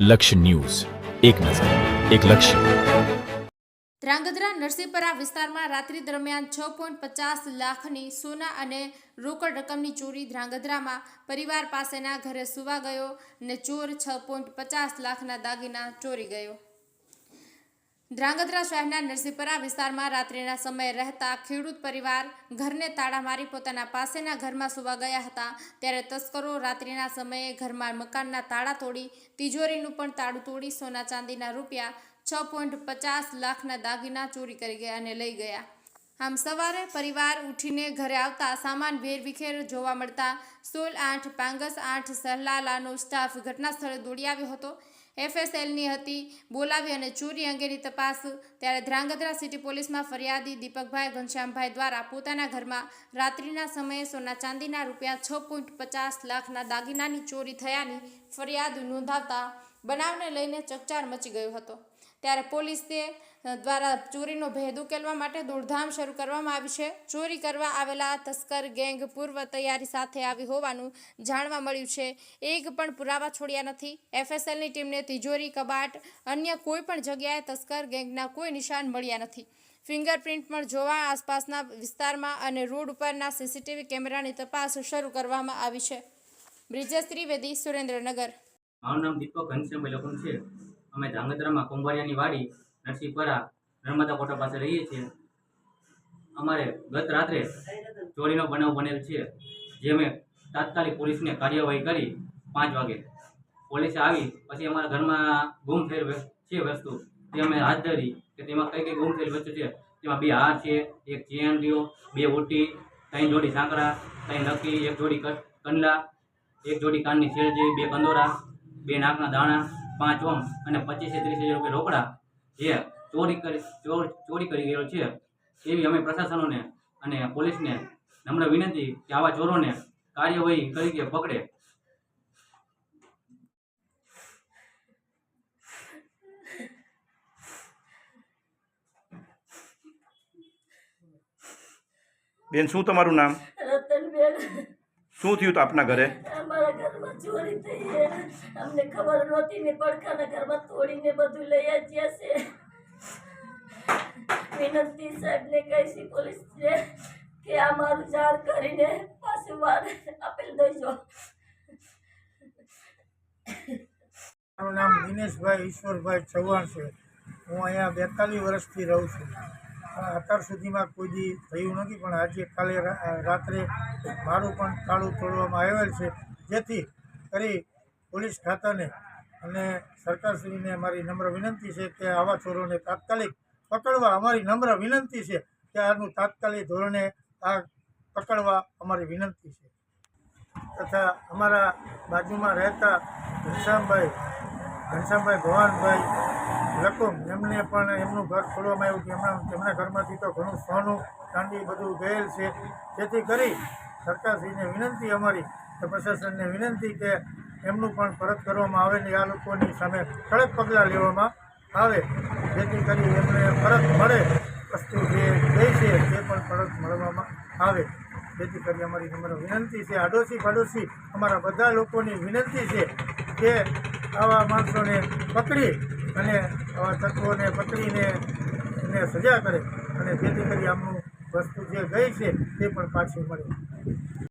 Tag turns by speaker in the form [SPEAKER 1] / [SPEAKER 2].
[SPEAKER 1] લક્ષ્ય ન્યૂઝ, એક નજર, એક લક્ષ્ય.
[SPEAKER 2] ધ્રાંગધ્રા નરસિંહપરા વિસ્તારમાં રાત્રિ દરમિયાન 6.50 લાખની સોના અને રોકડ રકમની ચોરી. ધ્રાંગધ્રામાં પરિવાર પાસેના ઘરે સુવા ગયો અને ચોર 6.50 લાખના દાગીના ચોરી ગયો. ધ્રાંગધ્રા શહેરના નરસિંહપરા વિસ્તારમાં રાત્રિના સમયે રહેતા ખેડૂત પરિવાર ઘરને તાળા મારી પોતાના પાસેના ઘરમાં સુવા ગયા હતા. ત્યારે તસ્કરો રાત્રિના સમયે ઘરમાં મકાનના તાળા તોડી તિજોરીનું પણ તાળું તોડી સોના ચાંદીના રૂપિયા 6.50 લાખના દાગીના ચોરી કરી ગયા અને લઈ ગયા. આમ સવારે પરિવાર ઉઠીને ઘરે આવતા સામાન વેરવિખેર જોવા મળતા 16-8 પાંગસ 8 સહલાલાનો સ્ટાફ ઘટના સ્થળે દોડી આવ્યો હતો. FSLની હતી બોલાવી અને ચોરી અંગેની તપાસ. ત્યારે ધ્રાંગધ્રા સિટી પોલીસમાં ફરિયાદી દીપકભાઈ ઘનશ્યામભાઈ દ્વારા પોતાના ઘરમાં રાત્રિના સમયે સોના ચાંદીના રૂપિયા 6.50 લાખના દાગીનાની ચોરી થયાની ફરિયાદ નોંધાવતા બનાવને લઈને ચકચાર મચી ગયો હતો. ત્યારે પોલીસ દ્વારા ચોરીનો ભેદ ઉકેલવા માટે દોડધામ શરૂ કરવામાં આવી છે. ચોરી કરવા આવેલા તસ્કર ગેંગ પૂર્વ તૈયારી સાથે આવી હોવાનું જાણવા મળ્યું છે. એક પણ પુરાવા છોડ્યા નથી. FSLની ટીમને તિજોરી, કબાટ, અન્ય કોઈ પણ જગ્યાએ તસ્કર ગેંગના કોઈ નિશાન મળ્યા નથી. ફિંગરપ્રિન્ટ પણ જોવા આસપાસના વિસ્તારમાં અને રોડ ઉપરના CCTV કેમેરાની તપાસ શરૂ કરવામાં આવી છે. બ્રિજેશ ત્રિવેદી, સુરેન્દ્રનગર.
[SPEAKER 3] મારું નામ દીપક ઘનશ્યામભાઈ લખન છે. અમે ધ્રાંગધ્રામાં કુંભારિયાની વાડી નરસિંહપરા નર્મદા કોટા પાસે રહીએ છીએ. અમારે ગત રાત્રે ચોરીનો બનાવ બનેલ છે, જે અમે તાત્કાલિક પોલીસને કાર્યવાહી કરી 5 વાગે. પોલીસે આવી પછી અમારા ઘરમાં ગુમ થયેલ છે વસ્તુ તે અમે હાથ ધરી કે તેમાં કઈ કઈ ગુમ થયેલી વસ્તુ છે. તેમાં 2 હાર છે, 1 ચેન રહ્યો, 2 ઓટી, 3 જોડી સાંકળા, 3 નક્કી, 1 જોડી કંડલા, 1 જોડી કાનની શેર જેવી, 2 કંદોરા, 2 નાકના દાણા, 5 ઓમ અને 25-30 હજાર રૂપિયા રોકડા જે ચોરી કરી ગયેલો છે. એવી અમે પ્રશાસનોને અને પોલીસને નમ્ર વિનંતી કે આવા ચોરોને કાર્યવાહી તરીકે પકડે.
[SPEAKER 4] બેન, શું તમારું નામ?
[SPEAKER 5] રતનબેન.
[SPEAKER 4] શું થયું હતું આપના ઘરે?
[SPEAKER 5] અમારા ઘરમાં ચોરી થઈ છે. અમને ખબર નહોતી ને પડખાના ઘરમાં તોડીને બધું લઈ આવ્યા છે. વિનંતી સાહેબને કહીશી પોલીસ છે કે આ મારું જાણ કરીને પાછું વાર આપેલ દઈજો.
[SPEAKER 6] મારું નામ દિનેશભાઈ ઈશ્વરભાઈ ચૌહાણ છે. હું અહીંયા 42 વર્ષથી રહું છું. અત્યાર સુધીમાં કોઈ દી થયું નથી, પણ આજે કાલે રાત્રે મારું પણ તાળું તોડવામાં આવેલ છે. જેથી કરી પોલીસ ખાતાને અને સરકારશ્રીને મારી નમ્ર વિનંતી છે કે આવા ચોરોને તાત્કાલિક પકડવા અમારી નમ્ર વિનંતી છે કે આનું તાત્કાલિક ધોરણે આ પકડવા અમારી વિનંતી છે. તથા અમારા બાજુમાં રહેતા ઘનશ્યામભાઈ ભવાનભાઈ લકુમ, એમને પણ એમનું ઘર છોડવામાં આવ્યું કે તેમના ઘરમાંથી તો ઘણું સોનું ચાંદી બધું ગયેલ છે. જેથી કરી સરકારશ્રીને વિનંતી અમારી કે પ્રશાસનને વિનંતી કે એમનું પણ પરત કરવામાં આવે ને આ લોકોની સામે કડક પગલાં લેવામાં આવે, જેથી કરી એમને પરત મળે. વસ્તુ જે ગઈ છે તે પણ પરત મળવામાં આવે, જેથી કરી અમારી નમ્ર વિનંતી છે. આડોશી પાડોશી અમારા બધા લોકોની વિનંતી છે કે આવા માણસોને પકડી અને આવા તત્વોને પકડીને એને સજા કરે અને જેથી કરી આમનું વસ્તુ જે ગઈ છે તે પણ પાછી મળે.